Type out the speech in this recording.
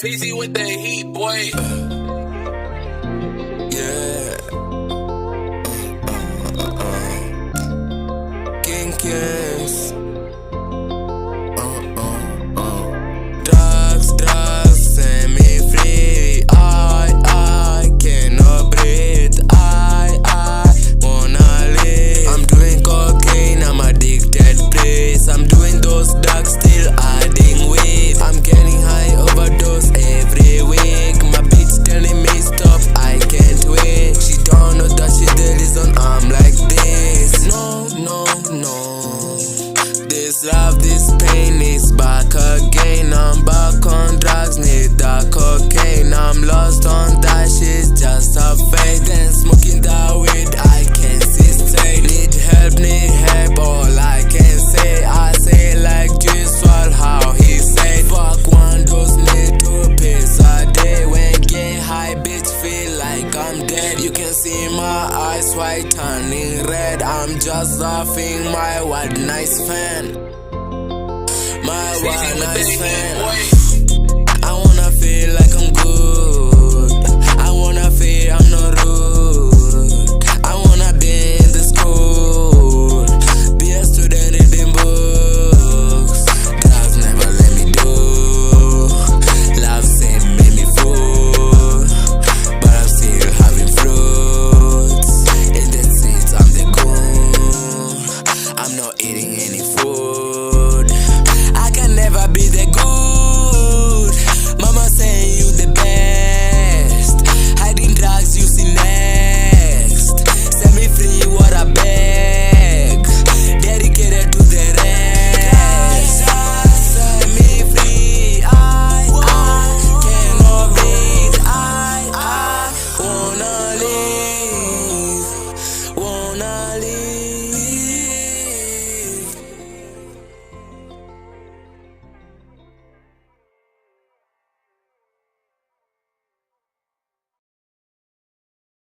Easy with the heat, boy. Yeah. King Kings. Drugs, set me free. I cannot breathe. I wanna live. I'm doing cocaine, I'm addicted, please. I'm doing those drugs, still adding weed. I'm getting high, overdose every week. My bitch telling me stop, I can't wait. She don't know that she the reason I'm like this. No. This love, this pain is back again. I'm back on drugs, need that cocaine. I'm lost on that shit, just a fate. Then smoking that weed, I can't see straight. Need help, all I can say. I say like juice, swallow how he said. Fuck one dose, need 2 pills a day. When get high, bitch, feel like I'm dead. You can see my eyes white turning red. I'm just laughing, my wild nice fan. My wild nice fan.